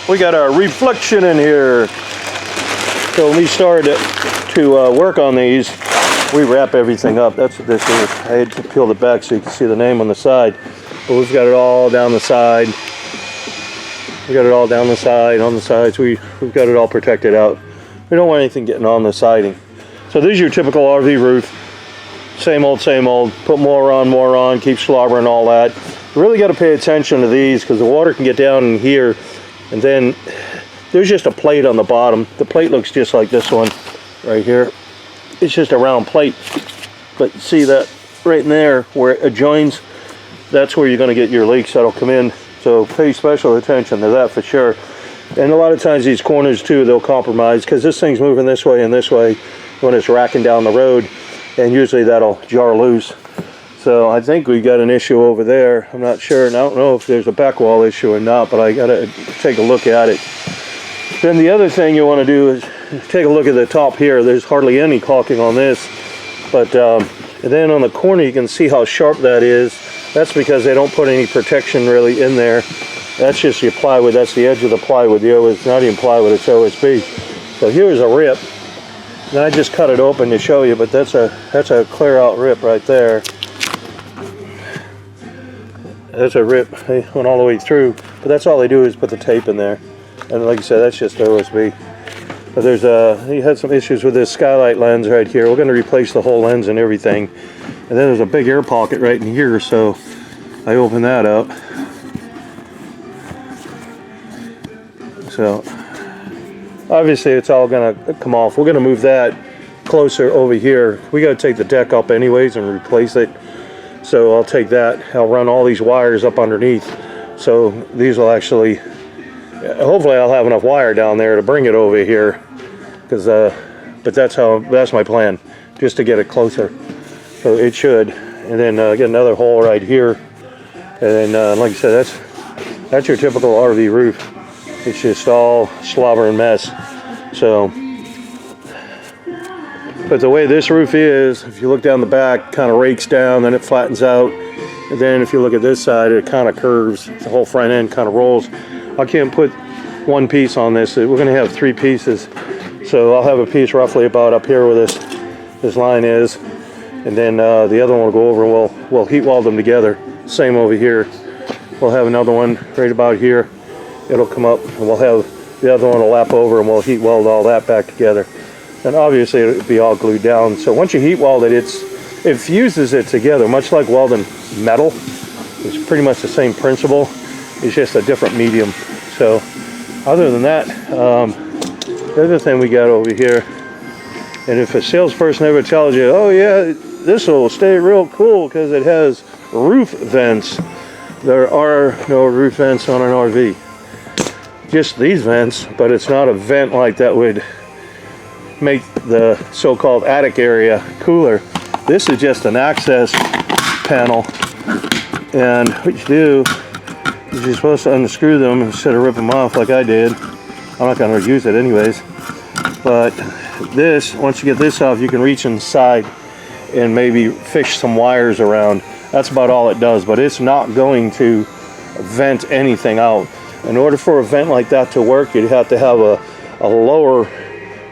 we got our reflection in here. So when we started to work on these, we wrap everything up. That's what this is. I had to peel it back so you can see the name on the side. But we've got it all down the side. We got it all down the side, on the sides. We've got it all protected out. We don't want anything getting on the siding. So this is your typical RV roof. Same old, put more on, keep slobbering, all that. You really got to pay attention to these because the water can get down in here, and then there's just a plate on the bottom. The plate looks just like this one right here. It's just a round plate, but see that right in there where it joins? That's where you're going to get your leaks that'll come in. So pay special attention to that for sure. And a lot of times these corners too, they'll compromise because this thing's moving this way and this way when it's racking down the road. And usually that'll jar loose. So I think we got an issue over there. I'm not sure, and I don't know if there's a back wall issue or not, but I gotta take a look at it. Then the other thing you want to do is take a look at the top here. There's hardly any caulking on this, but and then on the corner you can see how sharp that is. That's because they don't put any protection really in there. That's just your plywood. That's the edge of the plywood. It's not even plywood, it's OSB. So here's a rip. And I just cut it open to show you, but that's a clear out rip right there. That's a rip. They went all the way through, but that's all they do is put the tape in there. And like I said, that's just OSB. But there's he had some issues with this skylight lens right here. We're going to replace the whole lens and everything. And then there's a big air pocket right in here, so I opened that up. So obviously it's all gonna come off. We're gonna move that closer over here. We gotta take the deck up anyways and replace it. So I'll take that. I'll run all these wires up underneath. So these will actually, hopefully I'll have enough wire down there to bring it over here. Because, but that's my plan, just to get it closer. So it should. And then get another hole right here. And then, like I said, that's your typical RV roof. It's just all slobber and mess. So, but the way this roof is, if you look down the back, kind of rakes down, then it flattens out. And then if you look at this side, it kind of curves. The whole front end kind of rolls. I can't put one piece on this. We're going to have 3 pieces. So I'll have a piece roughly about up here where this line is. And then the other one will go over and we'll heat weld them together. Same over here. We'll have another one right about here. It'll come up and we'll have the other one will lap over and we'll heat weld all that back together. And obviously it'll be all glued down. So once you heat weld it, it fuses it together, much like welding metal. It's pretty much the same principle. It's just a different medium. So other than that, the other thing we got over here, and if a salesperson ever tells you, oh yeah, this will stay real cool because it has roof vents. There are no roof vents on an RV. Just these vents, but it's not a vent like that would make the so-called attic area cooler. This is just an access panel, and what you do is you're supposed to unscrew them instead of rip them off like I did. I'm not going to use it anyways, but this, once you get this off, you can reach inside and maybe fish some wires around. That's about all it does, but it's not going to vent anything out. In order for a vent like that to work, you'd have to have a lower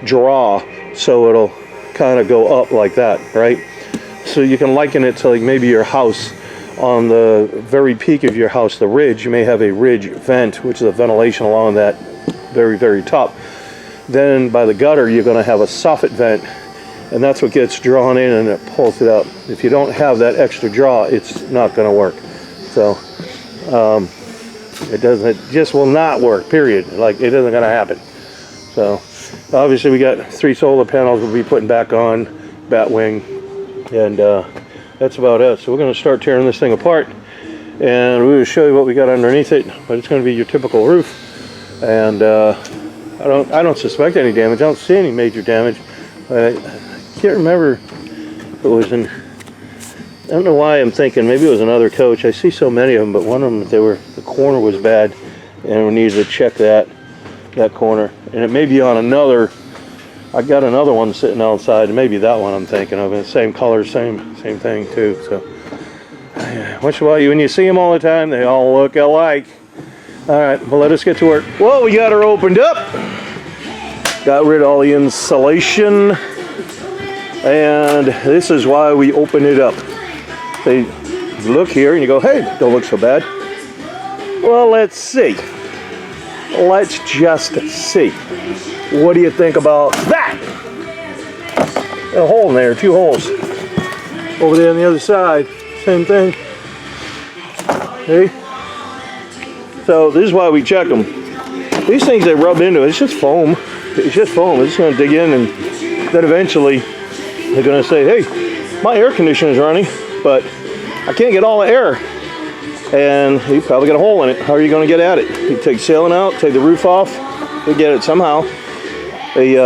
draw, so it'll kind of go up like that, right? So you can liken it to like maybe your house. On the very peak of your house, the ridge, you may have a ridge vent, which is a ventilation along that very, very top. Then by the gutter, you're going to have a soffit vent, and that's what gets drawn in and it pulls it up. If you don't have that extra draw, it's not going to work. So it just will not work, period. Like, it isn't going to happen. So obviously we got 3 solar panels we'll be putting back on, bat wing, and that's about it. So we're going to start tearing this thing apart, and we will show you what we got underneath it. But it's going to be your typical roof, and I don't suspect any damage. I don't see any major damage. I can't remember if it was in, I don't know why I'm thinking maybe it was another coach. I see so many of them, but one of them, the corner was bad, and we needed to check that corner. And it may be on another, I got another one sitting outside, and maybe that one I'm thinking of. And same color, same thing too. So once in a while, when you see them all the time, they all look alike. All right, well, let us get to work. Well, we got her opened up. Got rid of all the insulation. And this is why we open it up. They look here and you go, hey, don't look so bad. Well, let's see. Let's just see. What do you think about that? A hole in there, 2 holes. Over there on the other side, same thing. See? So this is why we check them. These things they rub into, it's just foam. It's just foam. It's just going to dig in, and then eventually they're going to say, hey, my air conditioner is running, but I can't get all the air. And you probably got a hole in it. How are you going to get at it? You take ceiling out, take the roof off, you get it somehow. The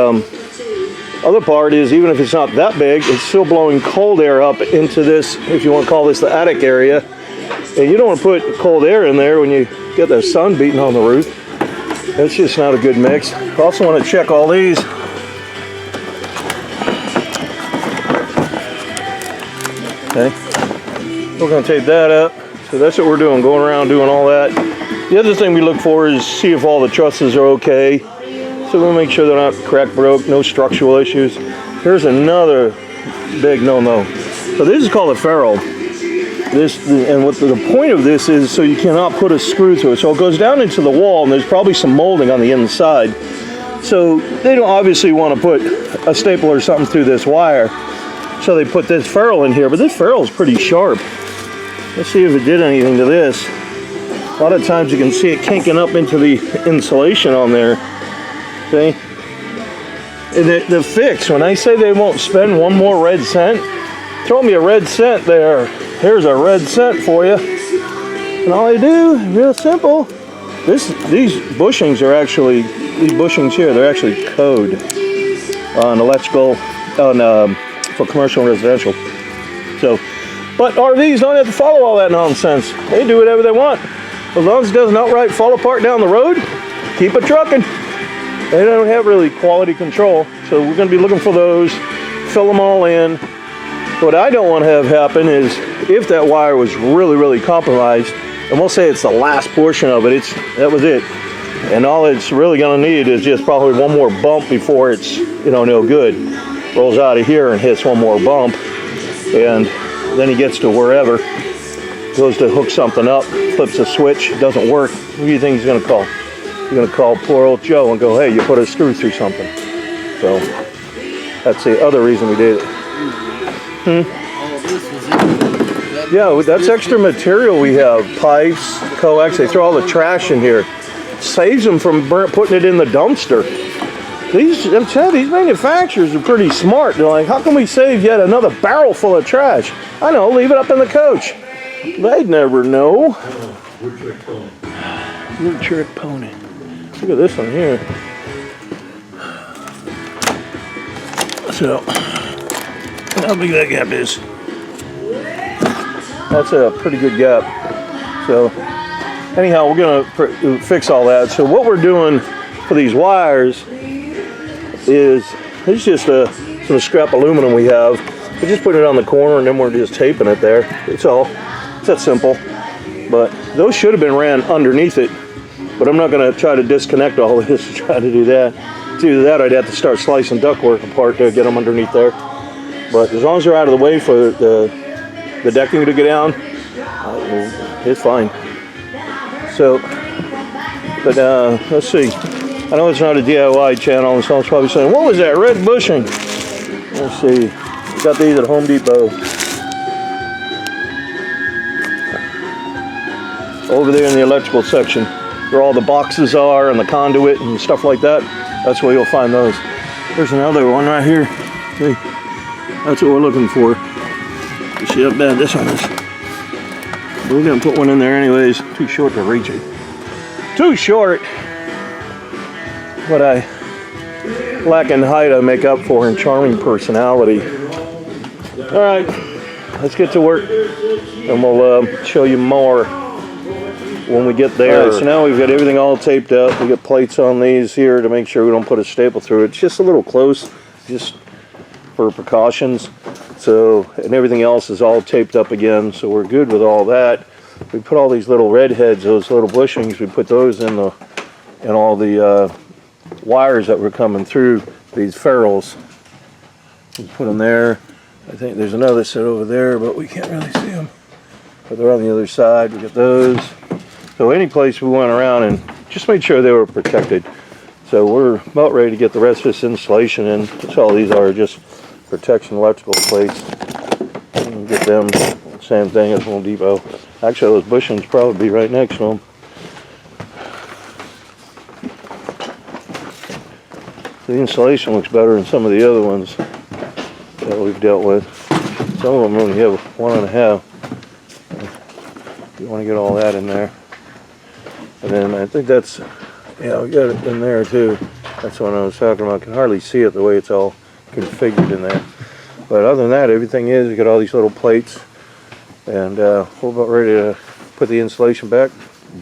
other part is, even if it's not that big, it's still blowing cold air up into this, if you want to call this the attic area. And you don't want to put cold air in there when you get the sun beating on the roof. That's just not a good mix. Also want to check all these. Okay, we're going to take that up. So that's what we're doing, going around doing all that. The other thing we look for is see if all the trusses are okay. So we'll make sure they're not crack broke, no structural issues. Here's another big no-no. So this is called a ferrule. And what the point of this is, so you cannot put a screw through it. So it goes down into the wall, and there's probably some molding on the inside. So they don't obviously want to put a staple or something through this wire. So they put this ferrule in here, but this ferrule is pretty sharp. Let's see if it did anything to this. A lot of times you can see it kinking up into the insulation on there. Okay? And the fix, when I say they won't spend one more red cent, throw me a red cent there. Here's a red cent for you. And all they do, real simple. These bushings are actually, these bushings here, they're actually code on electrical, for commercial and residential. So, but RVs don't have to follow all that nonsense. They do whatever they want. As long as it doesn't outright fall apart down the road, keep it trucking. They don't have really quality control. So we're going to be looking for those, fill them all in. What I don't want to have happen is if that wire was really, really compromised, and we'll say it's the last portion of it, that was it. And all it's really going to need is just probably one more bump before it's, no good. Rolls out of here and hits one more bump. And then he gets to wherever, goes to hook something up, flips a switch, it doesn't work. Who do you think he's going to call? He's going to call poor old Joe and go, hey, you put a screw through something. So that's the other reason we did it. Yeah, that's extra material we have. Pipes, coax, they throw all the trash in here. Saves them from putting it in the dumpster. I'm telling you, these manufacturers are pretty smart. They're like, how can we save yet another barrel full of trash? I know, leave it up in the coach. They'd never know. Wood trick pony. Look at this one here. So, how big that gap is? That's a pretty good gap. So, anyhow, we're gonna fix all that. So what we're doing for these wires is, it's just some scrap aluminum we have. We just put it on the corner and then we're just taping it there. It's all. It's that simple. But those should have been ran underneath it. But I'm not going to try to disconnect all of this to try to do that. To do that, I'd have to start slicing ductwork apart to get them underneath there. But as long as they're out of the way for the decking to get down, it's fine. So, but let's see. I know it's not a DIY channel, and someone's probably saying, what was that red bushing? Let's see. We got these at Home Depot. Over there in the electrical section, where all the boxes are and the conduit and stuff like that. That's where you'll find those. There's another one right here. See? That's what we're looking for. You see how bad this one is. We're gonna put one in there anyways. Too short to reach it. Too short. What I lack in height, I make up for in charming personality. All right, let's get to work, and we'll show you more when we get there. All right, so now we've got everything all taped up. We got plates on these here to make sure we don't put a staple through it. It's just a little close, just for precautions. So, and everything else is all taped up again, so we're good with all that. we put all these little red heads, those little bushings, we put those in all the wires that were coming through these ferrules. We put them there. I think there's another set over there, but we can't really see them. But they're on the other side. We got those. So any place we went around and just made sure they were protected. So we're about ready to get the rest of this installation in. That's all these are, just protection electrical plates. And get them, same thing as Home Depot. Actually, those bushings probably be right next to them. The installation looks better than some of the other ones that we've dealt with. Some of them only have 1.5. You want to get all that in there. And then I think that's, yeah, we got it in there too. That's what I was talking about. I can hardly see it the way it's all configured in there. But other than that, everything is, you got all these little plates. And we're about ready to put the insulation back,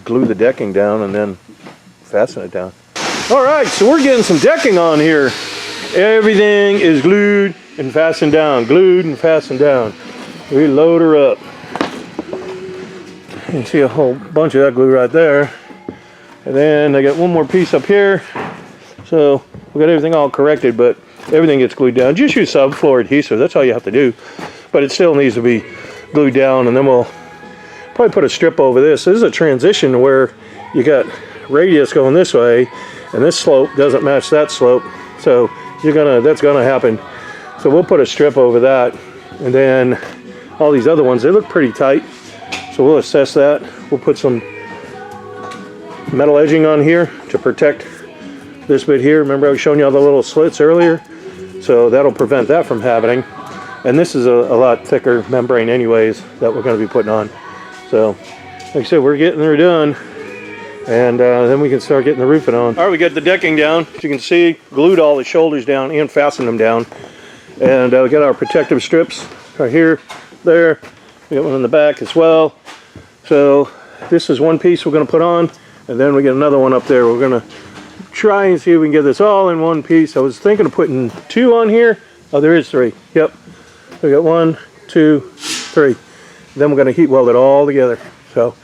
glue the decking down, and then fasten it down. All right, so we're getting some decking on here. Everything is glued and fastened down, glued and fastened down. We load her up. You can see a whole bunch of that glue right there. And then I got one more piece up here. So we got everything all corrected, but everything gets glued down. Just use subfloor adhesive, that's all you have to do. But it still needs to be glued down, and then we'll probably put a strip over this. This is a transition where you got radius going this way, and this slope doesn't match that slope. So that's gonna happen. So we'll put a strip over that, and then all these other ones, they look pretty tight. So we'll assess that. We'll put some metal edging on here to protect this bit here. Remember I was showing you all the little slits earlier? So that'll prevent that from happening. And this is a lot thicker membrane anyways that we're going to be putting on. So like I said, we're getting her done. And then we can start getting the roofing on. All right, we got the decking down. As you can see, glued all the shoulders down and fastened them down. And we got our protective strips right here, there. We got one in the back as well. So this is one piece we're going to put on, and then we get another one up there. We're going to try and see if we can get this all in one piece. I was thinking of putting 2 on here. Oh, there is 3. Yep. We got 1, 2, 3. Then we're going to heat weld it all together. So,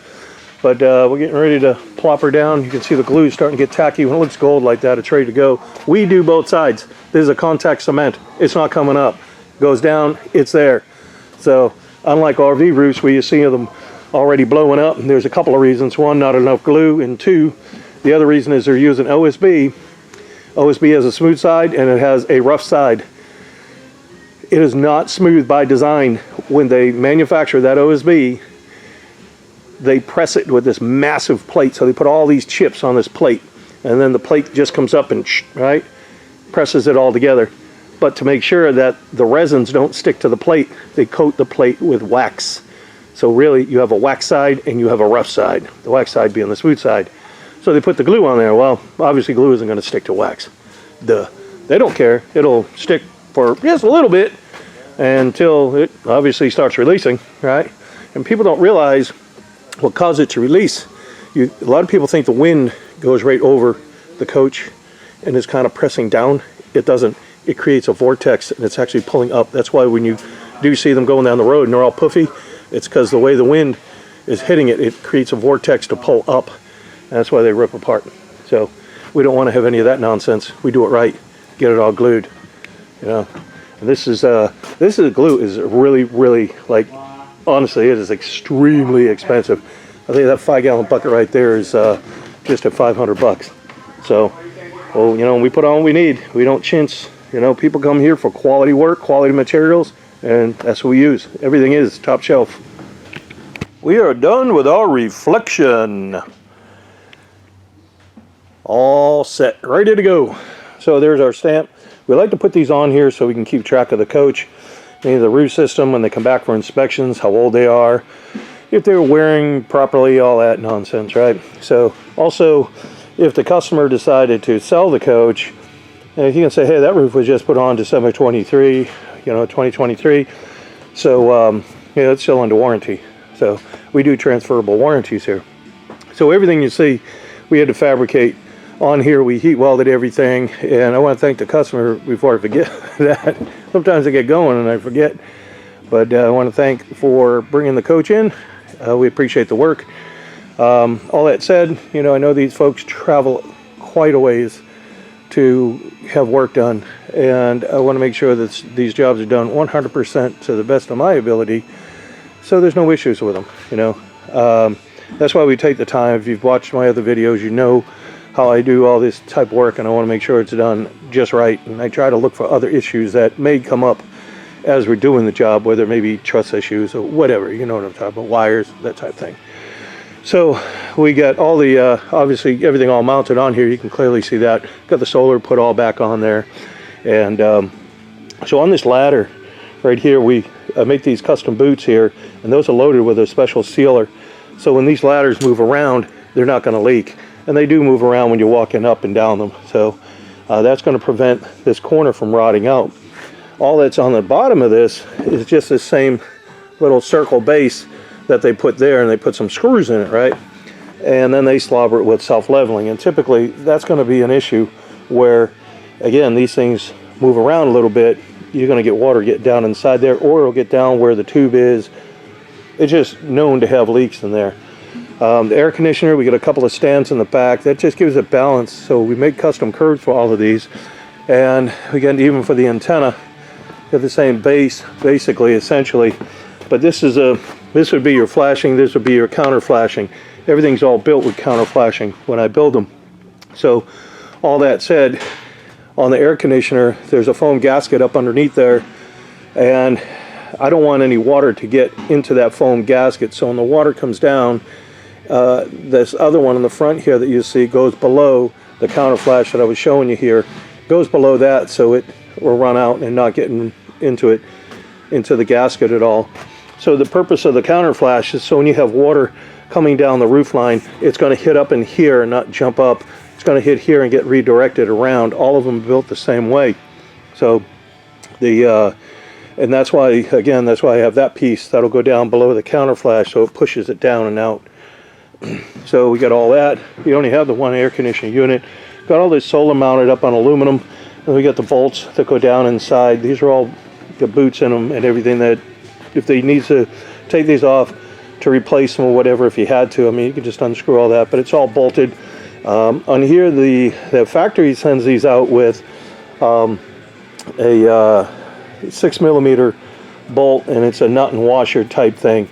but we're getting ready to plop her down. You can see the glue starting to get tacky. When it looks gold like that, it's ready to go. We do both sides. This is a contact cement. It's not coming up. It goes down, it's there. So unlike RV roofs where you see them already blowing up, and there's a couple of reasons. 1, not enough glue, and 2, the other reason is they're using OSB. OSB has a smooth side and it has a rough side. It is not smooth by design. When they manufacture that OSB, they press it with this massive plate. So they put all these chips on this plate, and then the plate just comes up and right presses it all together. But to make sure that the resins don't stick to the plate, they coat the plate with wax. So really, you have a wax side and you have a rough side. The wax side being the smooth side. So they put the glue on there. Well, obviously glue isn't going to stick to wax. Duh. They don't care. It'll stick for just a little bit until it obviously starts releasing, right? And people don't realize what caused it to release. A lot of people think the wind goes right over the coach and is kind of pressing down. It doesn't. It creates a vortex and it's actually pulling up. That's why when you do see them going down the road and they're all puffy, it's because the way the wind is hitting it, it creates a vortex to pull up. And that's why they rip apart. So we don't want to have any of that nonsense. We do it right, get it all glued. You know, and this is glue is really, really, like, honestly, it is extremely expensive. I think that 5-gallon bucket right there is just at $500. So, well, you know, we put on what we need. We don't chintz. You know, people come here for quality work, quality materials, and that's what we use. Everything is top shelf. We are done with our reflection. All set, ready to go. So there's our stamp. We like to put these on here so we can keep track of the coach, maybe the roof system when they come back for inspections, how old they are, if they're wearing properly, all that nonsense, right? So also, if the customer decided to sell the coach, you can say, hey, that roof was just put on December 23, you know, 2023. So yeah, it's still under warranty. So we do transferable warranties here. So everything you see, we had to fabricate on here. We heat welded everything, and I want to thank the customer before I forget that. Sometimes I get going and I forget, but I want to thank for bringing the coach in. we appreciate the work. All that said, you know, I know these folks travel quite a ways to have work done, and I want to make sure that these jobs are done 100% to the best of my ability, so there's no issues with them, you know. That's why we take the time. If you've watched my other videos, you know how I do all this type of work, and I want to make sure it's done just right, and I try to look for other issues that may come up as we're doing the job, whether it may be truss issues or whatever, you know what I'm talking about, wires, that type of thing. So we got all the, obviously everything all mounted on here. You can clearly see that. Got the solar put all back on there. And so on this ladder right here, we make these custom boots here, and those are loaded with a special sealer. So when these ladders move around, they're not going to leak. And they do move around when you're walking up and down them. So that's going to prevent this corner from rotting out. All that's on the bottom of this is just this same little circle base that they put there, and they put some screws in it, right? And then they slobber it with self-leveling, and typically that's going to be an issue where, again, these things move around a little bit. You're going to get water get down inside there, or it'll get down where the tube is. It's just known to have leaks in there. The air conditioner, we got a couple of stands in the back. That just gives it balance. So we make custom curves for all of these, and again, even for the antenna, got the same base, basically, essentially. But this would be your flashing, this would be your counter flashing. Everything's all built with counter flashing when I build them. So all that said, on the air conditioner, there's a foam gasket up underneath there, and I don't want any water to get into that foam gasket. So when the water comes down, this other one in the front here that you see goes below the counter flash that I was showing you here, goes below that, so it will run out and not get into the gasket at all. So the purpose of the counter flash is so when you have water coming down the roof line, it's going to hit up in here and not jump up. It's going to hit here and get redirected around. All of them built the same way. So and that's why, again, that's why I have that piece that'll go down below the counter flash, so it pushes it down and out. So we got all that. You only have the one air conditioning unit. Got all this solar mounted up on aluminum, and we got the bolts that go down inside. These are all the boots in them and everything that, if they need to take these off to replace them or whatever, if you had to, I mean, you can just unscrew all that, but it's all bolted. On here, the factory sends these out with a 6mm bolt, and it's a nut and washer type thing,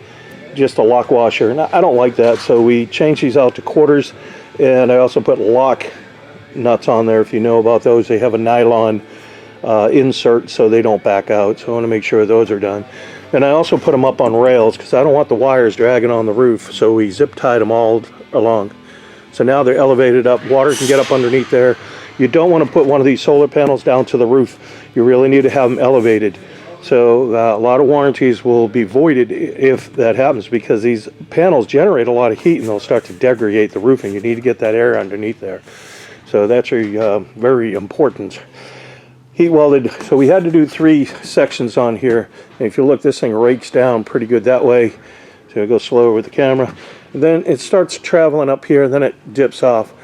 just a lock washer, and I don't like that, so we change these out to quarters. And I also put lock nuts on there. If you know about those, they have a nylon insert so they don't back out, so I want to make sure those are done. And I also put them up on rails because I don't want the wires dragging on the roof, so we zip tied them all along. So now they're elevated up, water can get up underneath there. You don't want to put one of these solar panels down to the roof. You really need to have them elevated. So a lot of warranties will be voided if that happens, because these panels generate a lot of heat and they'll start to degrade the roofing. You need to get that air underneath there. So that's very important. Heat welded, so we had to do 3 sections on here. And if you look, this thing rakes down pretty good that way. So I go slower with the camera. And then it starts traveling up here, and then it dips off.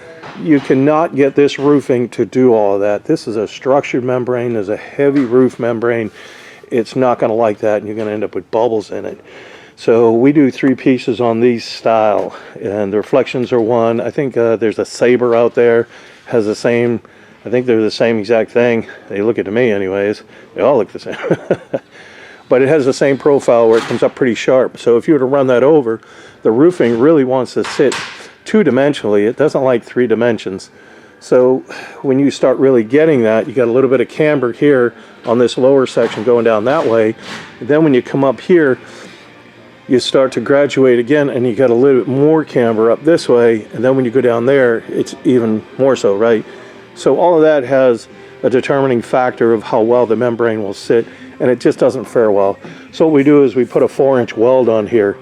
You cannot get this roofing to do all of that. This is a structured membrane. There's a heavy roof membrane. It's not going to like that, and you're going to end up with bubbles in it. So we do 3 pieces on these style, and the reflections are 1. I think there's a Saber out there, has the same. I think they're the same exact thing. They look it to me anyways. They all look the same. But it has the same profile where it comes up pretty sharp. So if you were to run that over, the roofing really wants to sit 2-dimensionally. It doesn't like 3 dimensions. So when you start really getting that, you got a little bit of camber here on this lower section going down that way. And then when you come up here, you start to graduate again, and you got a little bit more camber up this way. And then when you go down there, it's even more so, right? So all of that has a determining factor of how well the membrane will sit, and it just doesn't fare well. So what we do is we put a 4-inch weld on here.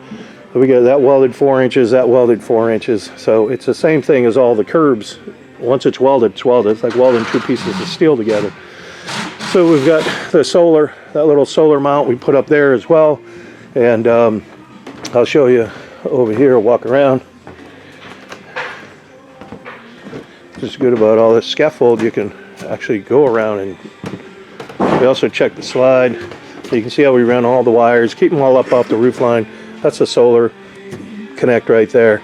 So we got that welded 4 inches, that welded 4 inches. So it's the same thing as all the curbs. Once it's welded, it's welded. It's like welding 2 pieces of steel together. So we've got the solar, that little solar mount we put up there as well. And I'll show you over here, walk around. What's good about all this scaffold, you can actually go around, and we also check the slide. So you can see how we ran all the wires, keep them all up off the roof line. That's the solar. connect right there.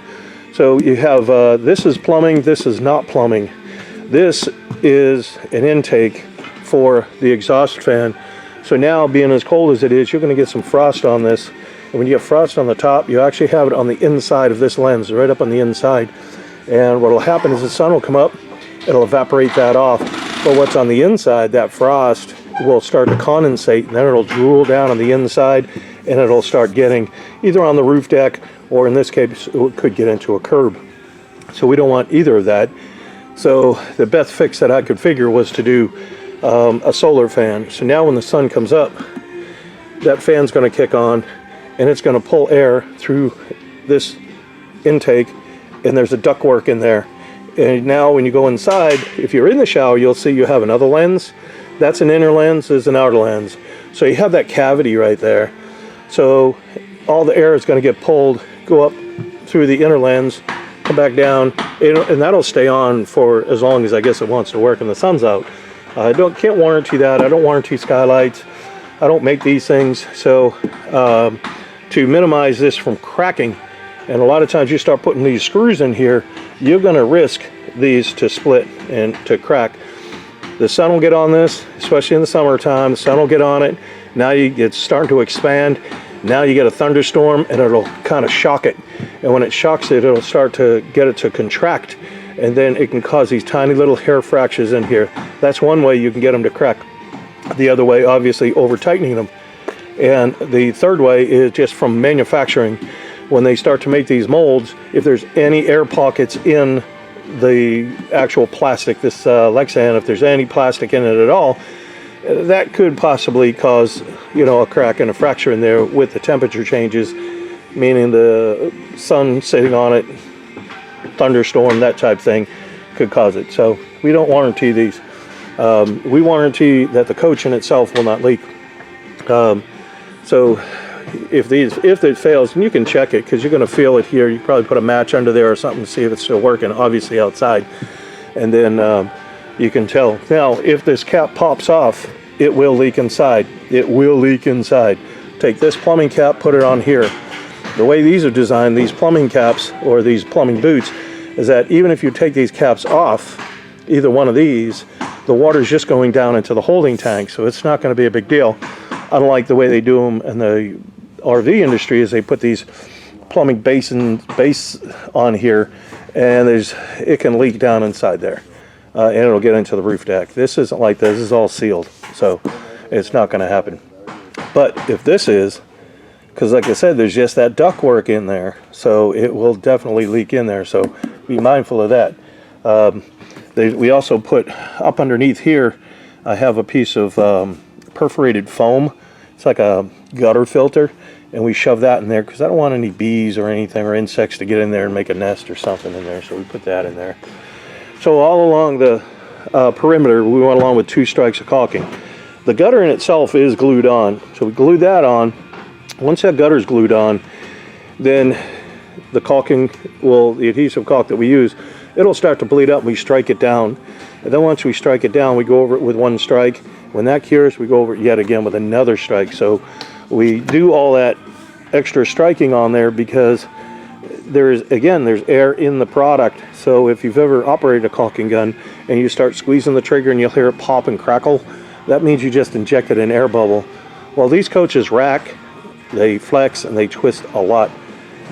So you have, this is plumbing, this is not plumbing. This is an intake for the exhaust fan. So now, being as cold as it is, you're going to get some frost on this. And when you get frost on the top, you actually have it on the inside of this lens, right up on the inside. And what will happen is the sun will come up, it'll evaporate that off. But what's on the inside, that frost will start to condensate, and then it'll drool down on the inside, and it'll start getting either on the roof deck, or in this case, it could get into a curb. So we don't want either of that. So the best fix that I could figure was to do a solar fan. So now when the sun comes up, that fan's going to kick on, and it's going to pull air through this intake, and there's a ductwork in there. And now when you go inside, if you're in the shower, you'll see you have another lens. That's an inner lens, there's an outer lens. So you have that cavity right there. So all the air is going to get pulled, go up through the inner lens, come back down, and that'll stay on for as long as I guess it wants to work and the sun's out. I can't warranty that. I don't warranty skylights. I don't make these things. So to minimize this from cracking, and a lot of times you start putting these screws in here, you're going to risk these to split and to crack. The sun will get on this, especially in the summertime. The sun will get on it. Now it's starting to expand. Now you get a thunderstorm, and it'll kind of shock it. And when it shocks it, it'll start to get it to contract. And then it can cause these tiny little hair fractures in here. That's one way you can get them to crack. The other way, obviously, over tightening them. And the third way is just from manufacturing. When they start to make these molds, if there's any air pockets in the actual plastic, this Lexan, if there's any plastic in it at all, that could possibly cause, you know, a crack and a fracture in there with the temperature changes, meaning the sun sitting on it, thunderstorm, that type thing could cause it. So we don't warranty these. We warranty that the coach in itself will not leak. So if it fails, and you can check it because you're going to feel it here. You probably put a match under there or something to see if it's still working, obviously outside, and then you can tell. Now if this cap pops off, it will leak inside. It will leak inside. Take this plumbing cap, put it on here. The way these are designed, these plumbing caps or these plumbing boots, is that even if you take these caps off, either one of these, the water's just going down into the holding tank, so it's not going to be a big deal. Unlike the way they do them in the RV industry, is they put these plumbing base on here, and it can leak down inside there, and it'll get into the roof deck. This isn't like this. This is all sealed, so it's not going to happen. But if this is, because like I said, there's just that ductwork in there, so it will definitely leak in there, so be mindful of that. We also put up underneath here, I have a piece of perforated foam. It's like a gutter filter, and we shove that in there because I don't want any bees or anything or insects to get in there and make a nest or something in there, so we put that in there. So all along the perimeter, we went along with 2 strikes of caulking. The gutter in itself is glued on, so we glued that on. Once that gutter is glued on, then the caulking the adhesive caulk that we use, it'll start to bleed up, and we strike it down. And then once we strike it down, we go over it with 1 strike. When that cures, we go over it yet again with another strike. So we do all that extra striking on there because there's air in the product. So if you've ever operated a caulking gun and you start squeezing the trigger and you'll hear it pop and crackle, that means you just injected an air bubble. Well, these coaches rack, they flex, and they twist a lot.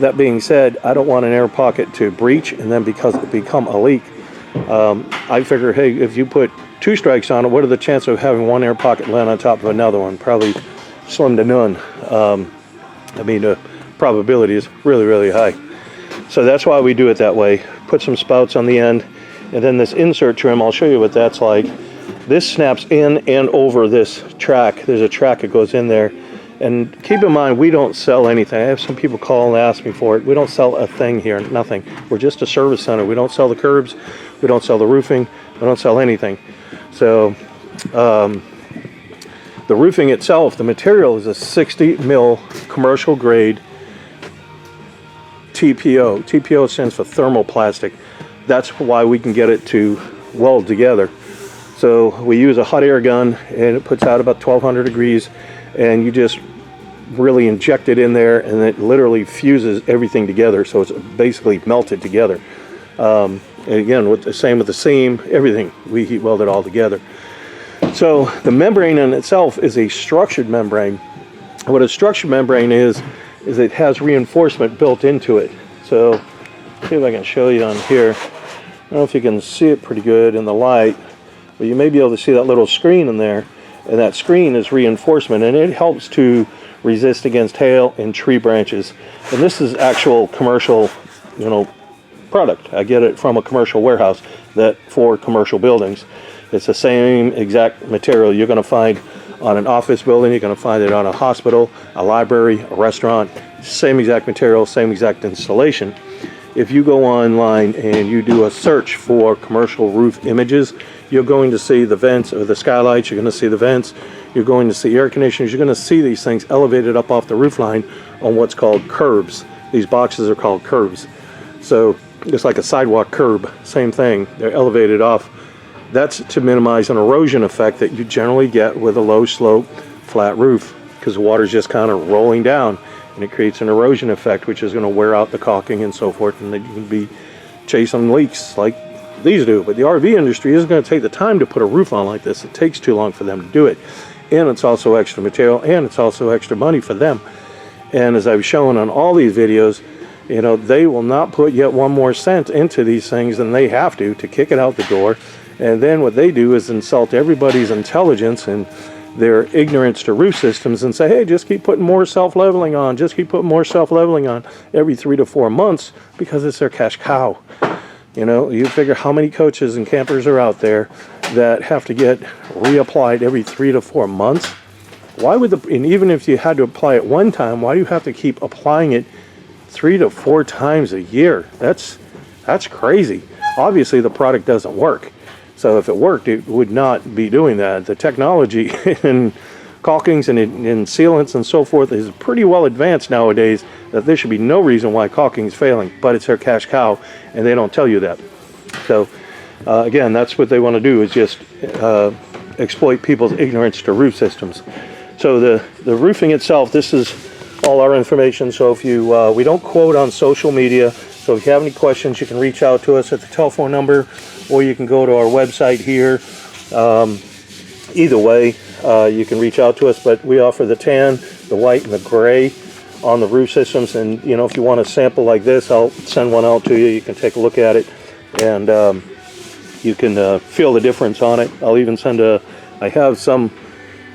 That being said, I don't want an air pocket to breach and then become a leak. I figure, hey, if you put 2 strikes on it, what are the chances of having one air pocket land on top of another one? Probably slim to none. I mean, the probability is really, really high. So that's why we do it that way. Put some spouts on the end, and then this insert trim, I'll show you what that's like. This snaps in and over this track. There's a track that goes in there. And keep in mind, we don't sell anything. I have some people call and ask me for it. We don't sell a thing here, nothing. We're just a service center. We don't sell the curbs. We don't sell the roofing. We don't sell anything. So the roofing itself, the material is a 60 mil commercial grade TPO. TPO stands for thermoplastic. That's why we can get it to weld together. So we use a hot air gun, and it puts out about 1200 degrees, and you just really injected in there, and it literally fuses everything together, so it's basically melted together. And again, with the same with the seam, everything, we heat weld it all together. So the membrane in itself is a structured membrane. What a structured membrane is it has reinforcement built into it. So see if I can show you on here. I don't know if you can see it pretty good in the light, but you may be able to see that little screen in there, and that screen is reinforcement, and it helps to resist against hail and tree branches. And this is actual commercial, product. I get it from a commercial warehouse for commercial buildings. It's the same exact material you're going to find on an office building. You're going to find it on a hospital, a library, a restaurant. Same exact material, same exact installation. If you go online and you do a search for commercial roof images, you're going to see the vents or the skylights. You're going to see the vents. You're going to see air conditioners. You're going to see these things elevated up off the roof line on what's called curbs. These boxes are called curbs. So it's like a sidewalk curb, same thing. They're elevated off. That's to minimize an erosion effect that you generally get with a low slope flat roof, because the water's just kind of rolling down, and it creates an erosion effect, which is going to wear out the caulking and so forth, and then you can be chasing leaks like these do. But the RV industry isn't going to take the time to put a roof on like this. It takes too long for them to do it, and it's also extra material, and it's also extra money for them. And as I've shown on all these videos, they will not put yet one more cent into these things than they have to kick it out the door. And then what they do is insult everybody's intelligence and their ignorance to roof systems and say, hey, just keep putting more self-leveling on, just keep putting more self-leveling on every 3 to 4 months, because it's their cash cow. You figure how many coaches and campers are out there that have to get reapplied every 3 to 4 months. Why would and even if you had to apply it one time, why do you have to keep applying it 3 to 4 times a year? That's crazy. Obviously the product doesn't work. So if it worked, it would not be doing that. The technology in caulkings and in sealants and so forth is pretty well advanced nowadays, that there should be no reason why caulking is failing, but it's their cash cow, and they don't tell you that. So again, that's what they want to do, is just exploit people's ignorance to roof systems. So the roofing itself, this is all our information. So if we don't quote on social media, so if you have any questions, you can reach out to us at the telephone number, or you can go to our website here. Either way, you can reach out to us, but we offer the tan, the white, and the gray on the roof systems. And if you want a sample like this, I'll send one out to you. You can take a look at it, and you can feel the difference on it. I'll even send I have some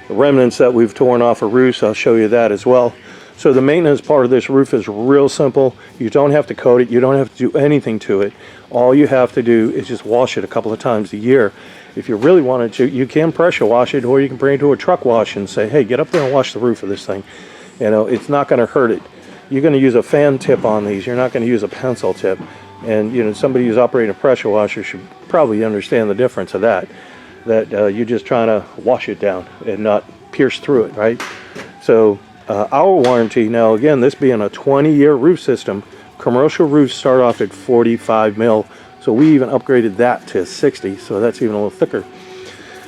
remnants that we've torn off of roofs. I'll show you that as well. So the maintenance part of this roof is real simple. You don't have to coat it. You don't have to do anything to it. All you have to do is just wash it a couple of times a year. If you really wanted to, you can pressure wash it, or you can bring it to a truck wash and say, hey, get up there and wash the roof of this thing. It's not going to hurt it. You're going to use a fan tip on these. You're not going to use a pencil tip. And somebody who's operating a pressure washer should probably understand the difference of that you're just trying to wash it down and not pierce through it, right? So our warranty, now again, this being a 20-year roof system, commercial roofs start off at 45 mil, so we even upgraded that to 60, so that's even a little thicker.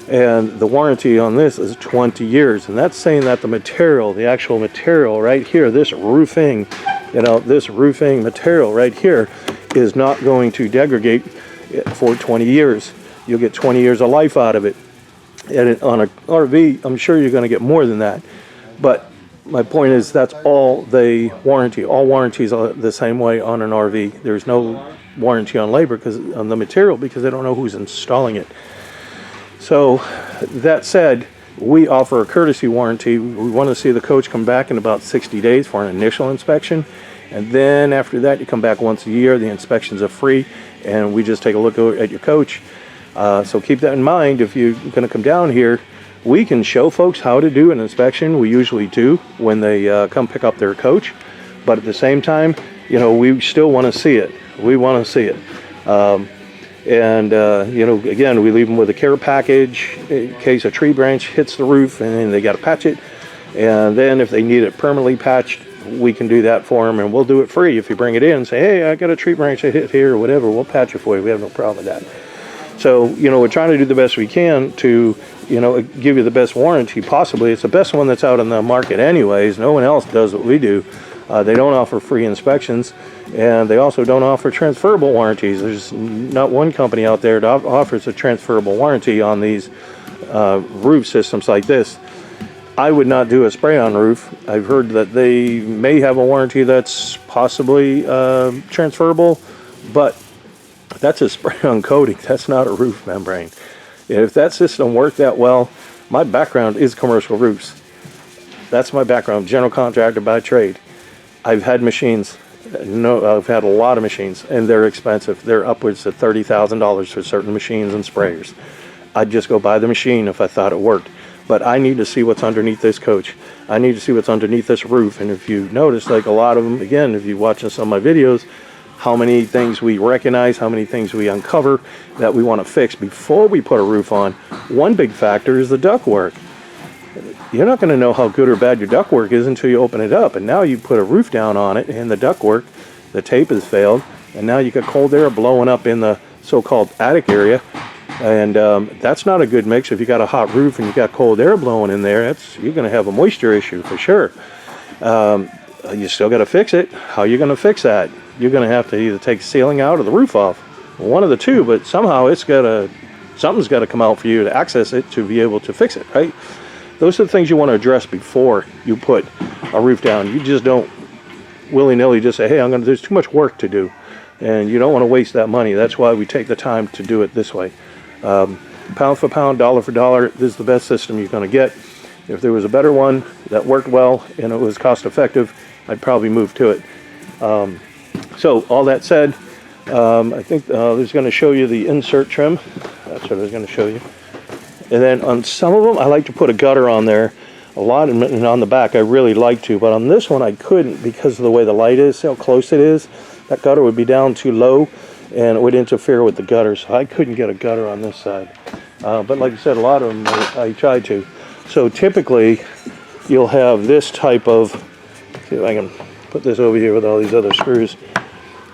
And the warranty on this is 20 years, and that's saying that the material, the actual material right here, this roofing material right here is not going to degrade for 20 years. You'll get 20 years of life out of it. And on an RV, I'm sure you're going to get more than that. But my point is, that's all they warranty. All warranties are the same way on an RV. There's no warranty on labor, on the material, because they don't know who's installing it. So that said, we offer a courtesy warranty. We want to see the coach come back in about 60 days for an initial inspection. And then after that, you come back once a year. The inspections are free, and we just take a look at your coach. So keep that in mind. If you're going to come down here, we can show folks how to do an inspection. We usually do when they come pick up their coach. But at the same time, we still want to see it. We want to see it. Again, we leave them with a care package in case a tree branch hits the roof and they got to patch it. And then if they need it permanently patched, we can do that for them, and we'll do it free. If you bring it in and say, hey, I got a tree branch that hit here or whatever, we'll patch it for you. We have no problem with that. So, we're trying to do the best we can to you know, give you the best warranty possibly. It's the best one that's out in the market anyways. No one else does what we do. They don't offer free inspections, and they also don't offer transferable warranties. There's not one company out there that offers a transferable warranty on these roof systems like this. I would not do a spray-on roof. I've heard that they may have a warranty that's possibly transferable, but that's a spray-on coating. That's not a roof membrane. If that system worked that well, my background is commercial roofs. That's my background, general contractor by trade. I've had machines. No, I've had a lot of machines, and they're expensive. They're upwards of $30,000 for certain machines and sprayers. I'd just go buy the machine if I thought it worked. But I need to see what's underneath this coach. I need to see what's underneath this roof. And if you notice, like a lot of them, again, if you're watching some of my videos, how many things we recognize, how many things we uncover that we want to fix before we put a roof on. One big factor is the ductwork. You're not going to know how good or bad your ductwork is until you open it up. And now you put a roof down on it, and the ductwork, the tape has failed, and now you got cold air blowing up in the so-called attic area. And that's not a good mix. If you got a hot roof and you got cold air blowing in there, you're going to have a moisture issue for sure. You still got to fix it. How are you going to fix that? You're going to have to either take the ceiling out or the roof off. One of the two, but somehow something's got to come out for you to access it to be able to fix it, right? Those are the things you want to address before you put a roof down. You just don't willy-nilly just say, hey, there's too much work to do. And you don't want to waste that money. That's why we take the time to do it this way. Pound for pound, dollar for dollar, this is the best system you're going to get. If there was a better one that worked well and it was cost effective, I'd probably move to it. So all that said, I think I was going to show you the insert trim. That's what I was going to show you. And then on some of them, I like to put a gutter on there. A lot, and on the back, I really like to. But on this one, I couldn't because of the way the light is, how close it is. That gutter would be down too low, and it would interfere with the gutter. So I couldn't get a gutter on this side. But like I said, a lot of them, I tried to. So typically, you'll have this type of, see if I can put this over here with all these other screws.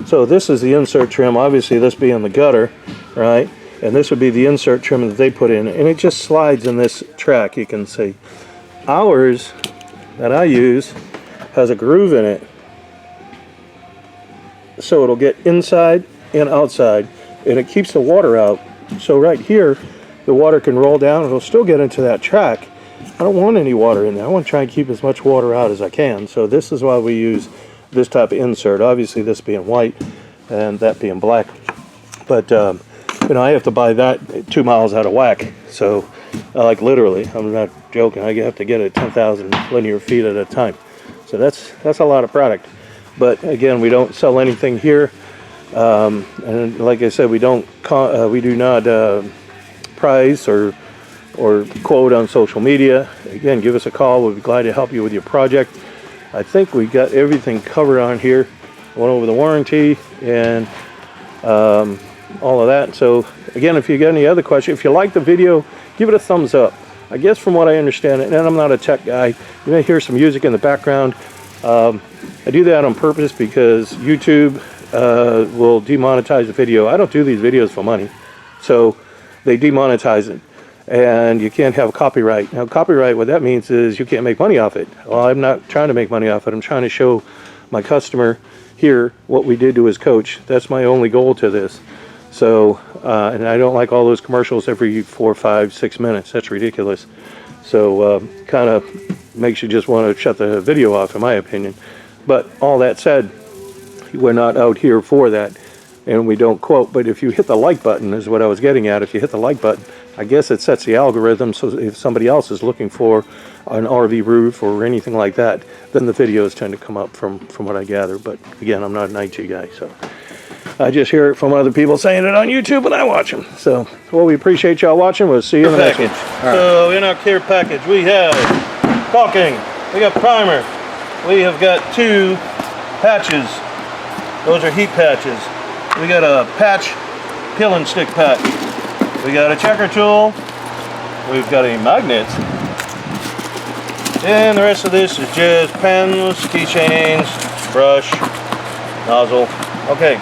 So this is the insert trim, obviously this being the gutter, right? And this would be the insert trim that they put in. And it just slides in this track, you can see. Ours, that I use, has a groove in it. So it'll get inside and outside, and it keeps the water out. So right here, the water can roll down, it'll still get into that track. I don't want any water in there. I want to try and keep as much water out as I can. So this is why we use this type of insert. Obviously this being white and that being black. But you know, I have to buy that 2 miles out of whack. So like literally, I'm not joking, I have to get it 10,000 linear feet at a time. So that's a lot of product. But again, we don't sell anything here. And like I said, we do not price or quote on social media. Again, give us a call. We'll be glad to help you with your project. I think we got everything covered on here. Went over the warranty and all of that. So again, if you got any other questions, if you like the video, give it a thumbs up. I guess from what I understand, and I'm not a tech guy, you may hear some music in the background. I do that on purpose because YouTube will demonetize the video. I don't do these videos for money, so they demonetize it. And you can't have copyright. Now copyright, what that means is you can't make money off it. Well, I'm not trying to make money off it. I'm trying to show my customer here what we did to his coach. That's my only goal to this. So, and I don't like all those commercials every 4, 5, 6 minutes. That's ridiculous. So kind of makes you just want to shut the video off, in my opinion. But all that said, we're not out here for that, and we don't quote. But if you hit the like button, is what I was getting at. If you hit the like button, I guess it sets the algorithm, so if somebody else is looking for an RV roof or anything like that, then the videos tend to come up from what I gather. But again, I'm not an IT guy, so I just hear it from other people saying it on YouTube and I watch them. So, well, we appreciate y'all watching. We'll see you in the next one. Right. So in our care package, we have caulking, we got primer, we have got 2 patches. Those are heat patches. We got a patch peel and stick patch. We got a checker tool. We've got a magnet. And the rest of this is just pens, keychains, brush, nozzle. Okay,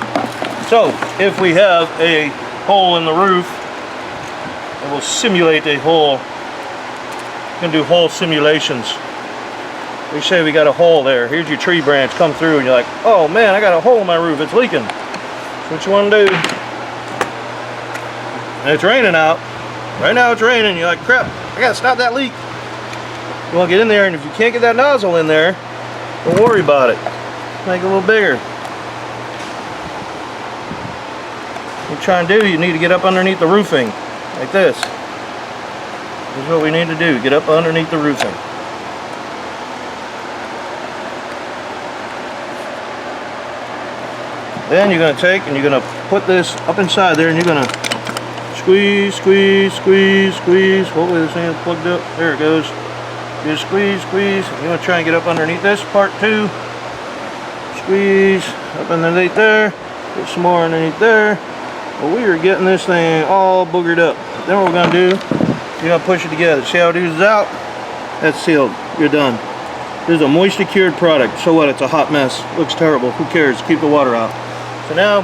so if we have a hole in the roof, it will simulate a hole gonna do hole simulations. We say we got a hole there. Here's your tree branch come through and you're like, oh man, I got a hole in my roof, it's leaking. So what you wanna do, and it's raining out. Right now it's raining, you're like, crap, I gotta stop that leak. You wanna get in there, and if you can't get that nozzle in there, don't worry about it. Make it a little bigger. What you're trying to do, you need to get up underneath the roofing, like this. This is what we need to do, get up underneath the roofing. Then you're going to take and you're going to put this up inside there, and you're going to squeeze, squeeze, squeeze, squeeze. Hopefully this thing is plugged up. There it goes. You just squeeze, squeeze. You're going to try and get up underneath this part too. Squeeze up underneath there. Put some more underneath there. Well, we are getting this thing all boogered up. Then what we're going to do, you're going to push it together. See how it oozes out? That's sealed. You're done. This is a moisture cured product. So what? It's a hot mess. Looks terrible. Who cares? Keep the water out. So now,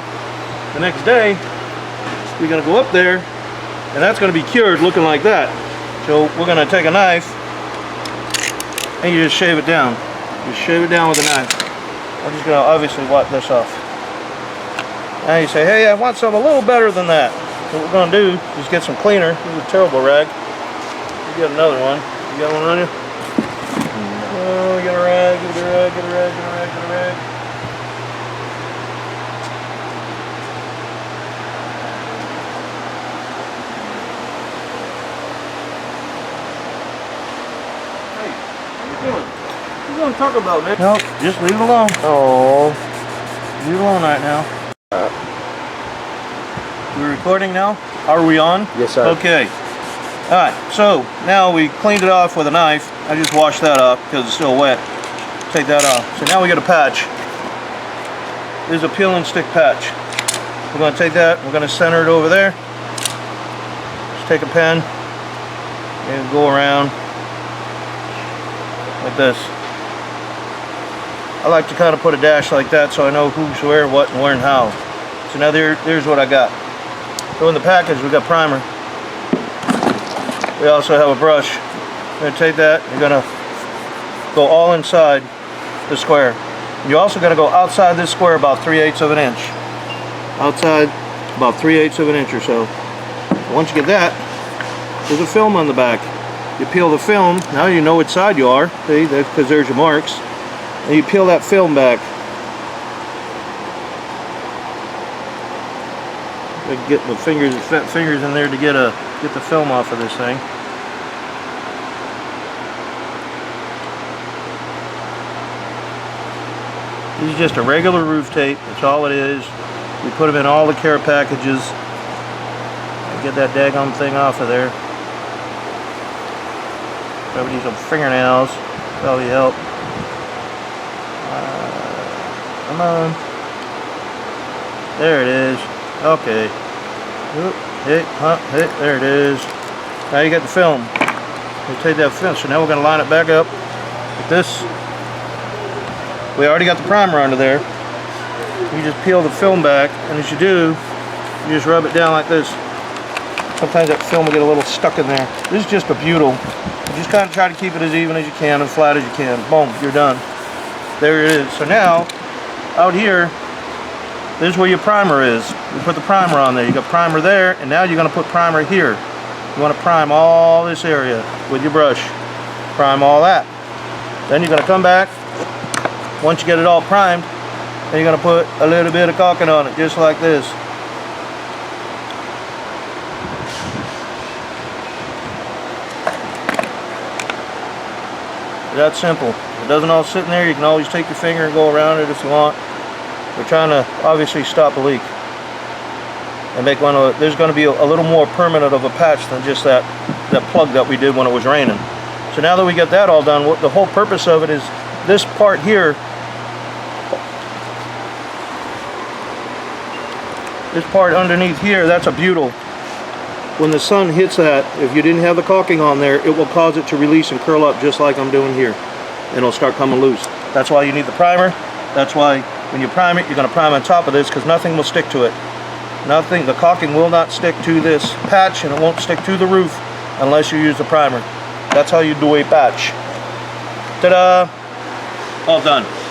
the next day, we're going to go up there, and that's going to be cured looking like that. So we're going to take a knife, and you just shave it down. Just shave it down with a knife. I'm just going to obviously wipe this off. Now you say, hey, I want something a little better than that. So what we're going to do is get some cleaner. This is a terrible rag. You got another one. You got one on you? Oh, get a rag, get a rag, get a rag, get a rag, get a rag. What you gonna talk about, man? Nope, just leave it alone. Oh, leave it alone right now. We're recording now? Are we on? Yes, sir. Okay. Alright, so now we cleaned it off with a knife. I just washed that off because it's still wet. Take that off. So now we got a patch. This is a peel and stick patch. We're going to take that, we're going to center it over there. Just take a pen and go around like this. I like to kind of put a dash like that so I know who's where, what, and where, and how. So now there's what I got. So in the package we got primer. We also have a brush. You're going to take that, you're going to go all inside the square. You're also going to go outside this square about 3/8 of an inch. Outside about 3/8 of an inch or so. Once you get that, there's a film on the back. You peel the film, now you know which side you are, see, because there's your marks. And you peel that film back. Get the fat fingers in there to get the film off of this thing. This is just a regular roof tape. That's all it is. We put them in all the care packages. Get that daggone thing off of there. Probably need some fingernails. Probably help. Come on. There it is. Okay. Hey, there it is. Now you got the film. We take that film. So now we're going to line it back up with this. We already got the primer under there. You just peel the film back, and as you do, you just rub it down like this. Sometimes that film will get a little stuck in there. This is just a butyl. You just kind of try to keep it as even as you can and flat as you can. Boom, you're done. There it is. So now, out here, this is where your primer is. You put the primer on there. You got primer there, and now you're going to put primer here. You want to prime all this area with your brush. Prime all that. Then you're going to come back. Once you get it all primed, then you're going to put a little bit of caulking on it, just like this. That's simple. If it doesn't all sit in there, you can always take your finger and go around it if you want. We're trying to obviously stop a leak and make one of, there's going to be a little more permanent of a patch than just that plug that we did when it was raining. So now that we got that all done, the whole purpose of it is this part here, this part underneath here, that's a butyl. When the sun hits that, if you didn't have the caulking on there, it will cause it to release and curl up just like I'm doing here. And it'll start coming loose. That's why you need the primer. That's why when you prime it, you're going to prime on top of this because nothing will stick to it. Nothing, the caulking will not stick to this patch, and it won't stick to the roof unless you use the primer. That's how you do a patch. Ta-da! All done.